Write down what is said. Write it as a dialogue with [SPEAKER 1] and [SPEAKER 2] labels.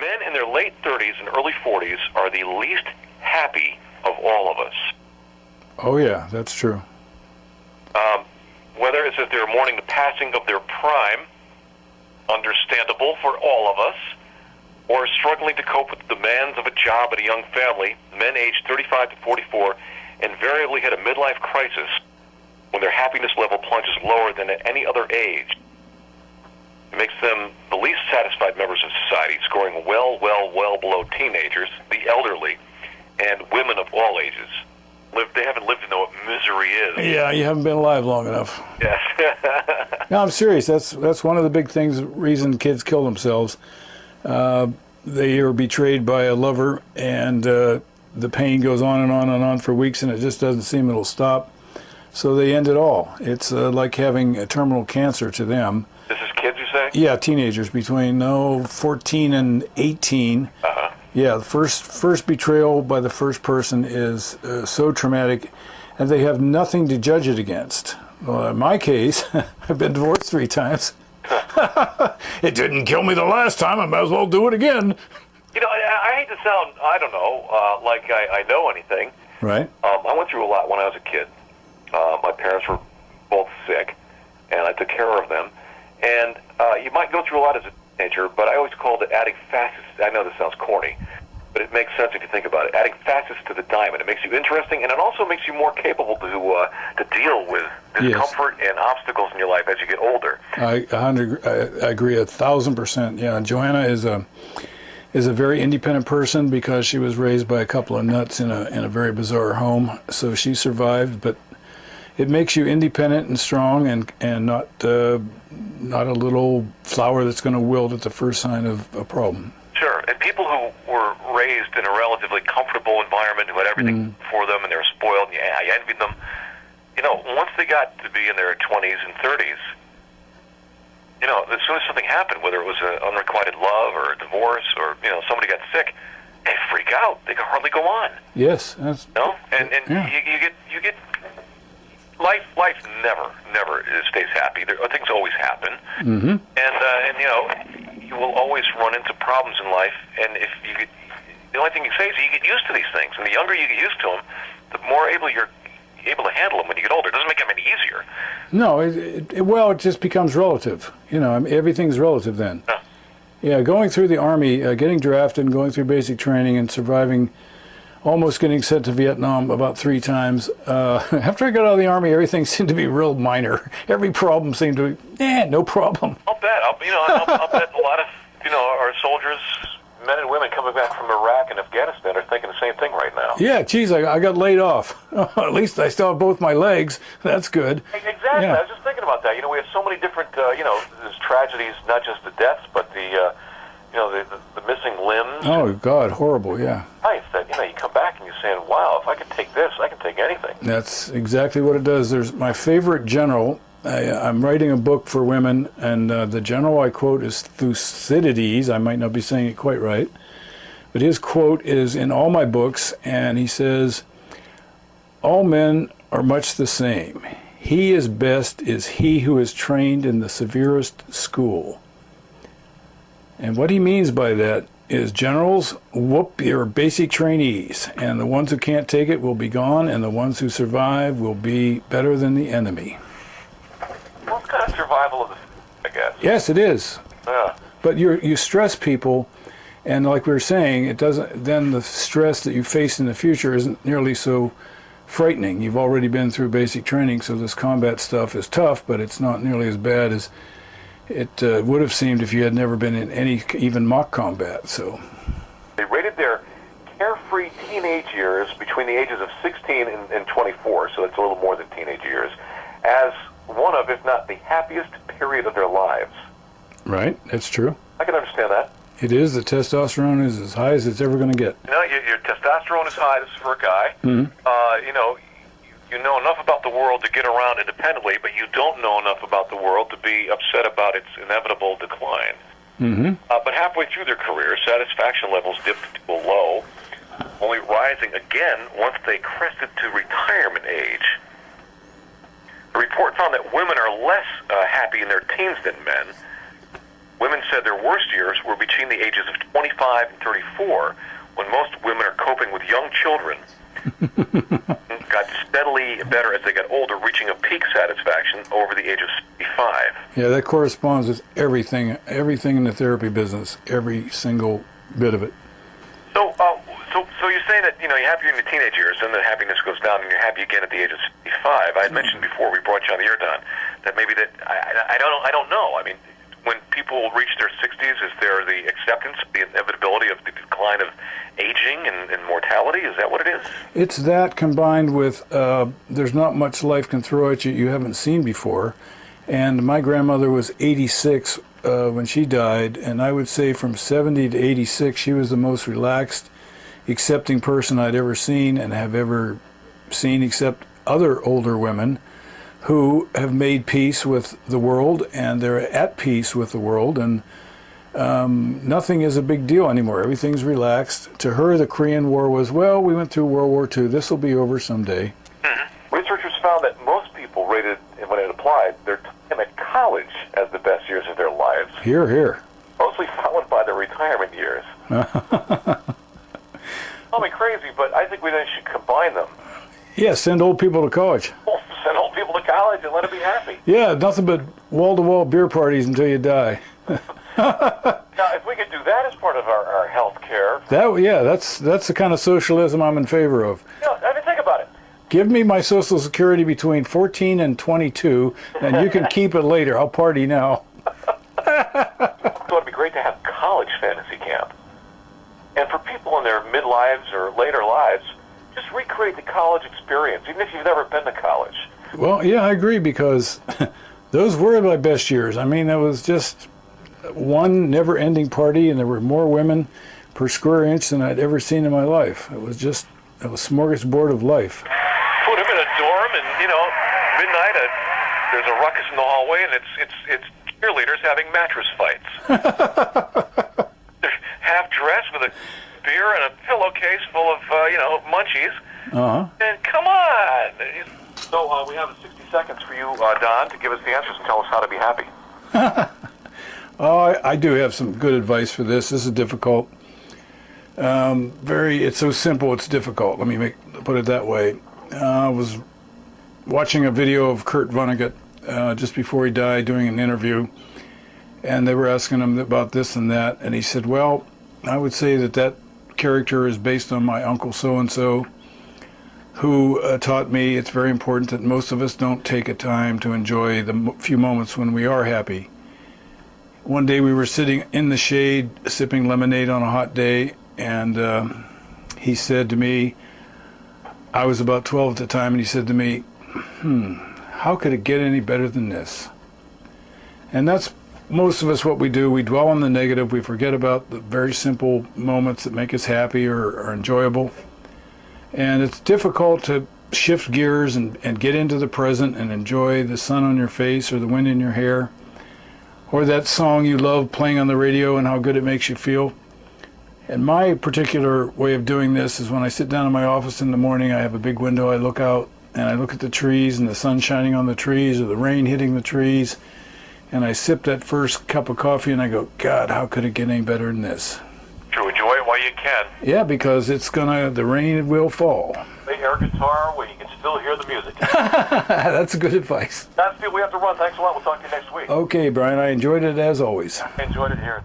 [SPEAKER 1] men in their late 30s and early 40s are the least happy of all of us.
[SPEAKER 2] Oh, yeah, that's true.
[SPEAKER 1] Whether it's that they're mourning the passing of their prime, understandable for all of us, or struggling to cope with the demands of a job and a young family, men aged 35 to 44 invariably hit a midlife crisis when their happiness level plunges lower than at any other age. It makes them the least satisfied members of society, scoring well below teenagers, the elderly, and women of all ages. They haven't lived to know what misery is.
[SPEAKER 2] Yeah, you haven't been alive long enough.
[SPEAKER 1] Yes.
[SPEAKER 2] No, I'm serious. That's one of the big things, reason kids kill themselves. They are betrayed by a lover, and the pain goes on and on and on for weeks, and it just doesn't seem it'll stop. So they end it all. It's like having a terminal cancer to them.
[SPEAKER 1] This is kids, you say?
[SPEAKER 2] Yeah, teenagers between 14 and 18.
[SPEAKER 1] Uh-huh.
[SPEAKER 2] Yeah, the first betrayal by the first person is so traumatic, and they have nothing to judge it against. Well, in my case, I've been divorced 3 times. It didn't kill me the last time. I might as well do it again.
[SPEAKER 1] You know, I hate to sound, I don't know, like I know anything.
[SPEAKER 2] Right.
[SPEAKER 1] I went through a lot when I was a kid. My parents were both sick, and I took care of them. And you might go through a lot as a teenager, but I always called it adding facets. I know this sounds corny, but it makes sense if you think about it. Adding facets to the diamond. It makes you interesting, and it also makes you more capable to deal with discomfort and obstacles in your life as you get older.
[SPEAKER 2] I agree 1,000%. Yeah, Joanna is a very independent person because she was raised by a couple of nuts in a very bizarre home. So she survived, but it makes you independent and strong, and not a little flower that's going to wilt at the first sign of a problem.
[SPEAKER 1] Sure, and people who were raised in a relatively comfortable environment, who had everything for them, and they were spoiled, and I envied them. You know, once they got to be in their 20s and 30s, you know, as soon as something happened, whether it was an unrequited love or a divorce or, you know, somebody got sick, they freak out. They can hardly go on.
[SPEAKER 2] Yes. That's,
[SPEAKER 1] you know? And
[SPEAKER 2] yeah.
[SPEAKER 1] you get life never stays happy. Things always happen.
[SPEAKER 2] Mm-hmm.
[SPEAKER 1] And you know, you will always run into problems in life, and if you get, the only thing you say is you get used to these things, and the younger you get used to them, the more you're able to handle them when you get older. It doesn't make them any easier.
[SPEAKER 2] No, it just becomes relative. You know, I mean, everything's relative then. Yeah, going through the Army, getting drafted and going through basic training and surviving, almost getting sent to Vietnam about 3 times. After I got out of the Army, everything seemed to be real minor. Every problem seemed to be, no problem.
[SPEAKER 1] I'll bet. I'll bet a lot of, you know, our soldiers, men and women coming back from Iraq and Afghanistan are thinking the same thing right now.
[SPEAKER 2] Yeah, geez, I got laid off. At least I still have both my legs. That's good.
[SPEAKER 1] Exactly.
[SPEAKER 2] Yeah.
[SPEAKER 1] I was just thinking about that. You know, we have so many different, you know, there's tragedies, not just the deaths, but the, you know, the missing limbs.
[SPEAKER 2] Oh, God, horrible, yeah.
[SPEAKER 1] Nice that, you know, you come back and you're saying, wow, if I can take this, I can take anything.
[SPEAKER 2] That's exactly what it does. There's my favorite general. I'm writing a book for women, and the general I quote is Thucydides. I might not be saying it quite right, but his quote is in all my books, and he says, all men are much the same. He is best is he who is trained in the severest school. And what he means by that is generals whoop your basic trainees, and the ones who can't take it will be gone, and the ones who survive will be better than the enemy.
[SPEAKER 1] Well, it's kind of survival of the, I guess.
[SPEAKER 2] Yes, it is.
[SPEAKER 1] Yeah.
[SPEAKER 2] But you stress people, and like we were saying, it doesn't. Then the stress that you face in the future isn't nearly so frightening. You've already been through basic training, so this combat stuff is tough, but it's not nearly as bad as it would have seemed if you had never been in any even mock combat. So
[SPEAKER 1] they rated their carefree teenage years between the ages of 16 and 24, so that's a little more than teenage years, as one of, if not the happiest period of their lives.
[SPEAKER 2] Right, that's true.
[SPEAKER 1] I can understand that.
[SPEAKER 2] It is. The testosterone is as high as it's ever going to get.
[SPEAKER 1] You know, your testosterone is high. This is for a guy.
[SPEAKER 2] Mm-hmm.
[SPEAKER 1] You know, you know enough about the world to get around independently, but you don't know enough about the world to be upset about its inevitable decline.
[SPEAKER 2] Mm-hmm.
[SPEAKER 1] But halfway through their career, satisfaction levels dipped to a low, only rising again once they crested to retirement age. The report found that women are less happy in their teens than men, Women said their worst years were between the ages of 25 and 34, when most women are coping with young children. Got steadily better as they got older, reaching a peak satisfaction over the age of 65.
[SPEAKER 2] Yeah, that corresponds with everything in the therapy business, every single bit of it.
[SPEAKER 1] So you're saying that, you're happy in the teenage years, and the happiness goes down, and you're happy again at the age of 65. I had mentioned before we brought you on the air, Don, that maybe that I don't know. I mean, when people reach their 60s, is there the acceptance, the inevitability of the decline of aging and mortality? Is that what it is?
[SPEAKER 2] It's that combined with there's not much life can throw at you haven't seen before. And my grandmother was 86 when she died, and I would say from 70 to 86, she was the most relaxed, accepting person I'd ever seen and have ever seen, except other older women who have made peace with the world, and they're at peace with the world, and nothing is a big deal anymore. Everything's relaxed. To her, the Korean War was, well, we went through World War II. This will be over someday.
[SPEAKER 1] Mm-hmm. Researchers found that most people rated, when it applied, their time at college as the best years of their lives.
[SPEAKER 2] Hear, hear.
[SPEAKER 1] Mostly followed by their retirement years. Call me crazy, but I think we then should combine them.
[SPEAKER 2] Yeah, send old people to college.
[SPEAKER 1] Send old people to college and let them be happy.
[SPEAKER 2] Yeah, nothing but wall-to-wall beer parties until you die.
[SPEAKER 1] Now, if we could do that as part of our health care...
[SPEAKER 2] That's the kind of socialism I'm in favor of.
[SPEAKER 1] I mean, think about it.
[SPEAKER 2] Give me my Social Security between 14 and 22, and you can keep it later. I'll party now.
[SPEAKER 1] It would be great to have college fantasy camp. And for people in their midlives or later lives, just recreate the college experience, even if you've never been to college.
[SPEAKER 2] Well, yeah, I agree, because those were my best years. I mean, it was just one never-ending party, and there were more women per square inch than I'd ever seen in my life. It was a smorgasbord of life.
[SPEAKER 1] Put them in a dorm, and, midnight, there's a ruckus in the hallway, and it's cheerleaders having mattress fights. They're half-dressed with a beer and a pillowcase full of, munchies.
[SPEAKER 2] Uh-huh.
[SPEAKER 1] And come on! So we have 60 seconds for you, Don, to give us the answers and tell us how to be happy.
[SPEAKER 2] Oh, I do have some good advice for this. This is difficult. It's so simple, it's difficult. Let me put it that way. I was watching a video of Kurt Vonnegut just before he died, doing an interview, and they were asking him about this and that, and he said, well, I would say that character is based on my uncle so-and-so, who taught me it's very important that most of us don't take a time to enjoy the few moments when we are happy. One day we were sitting in the shade, sipping lemonade on a hot day, and he said to me, I was about 12 at the time, and he said to me, how could it get any better than this? And that's most of us what we do. We dwell on the negative. We forget about the very simple moments that make us happy or are enjoyable. And it's difficult to shift gears and get into the present and enjoy the sun on your face or the wind in your hair, or that song you love playing on the radio and how good it makes you feel. And my particular way of doing this is when I sit down in my office in the morning, I have a big window, I look out and I look at the trees and the sun shining on the trees or the rain hitting the trees, and I sip that first cup of coffee and I go, God, how could it get any better than this?
[SPEAKER 1] To enjoy it while you can.
[SPEAKER 2] Yeah, because the rain will fall.
[SPEAKER 1] Play air guitar where you can still hear the music.
[SPEAKER 2] That's good advice.
[SPEAKER 1] That's it. We have to run. Thanks a lot. We'll talk to you next week.
[SPEAKER 2] Okay, Brian, I enjoyed it as always.
[SPEAKER 1] I enjoyed it here.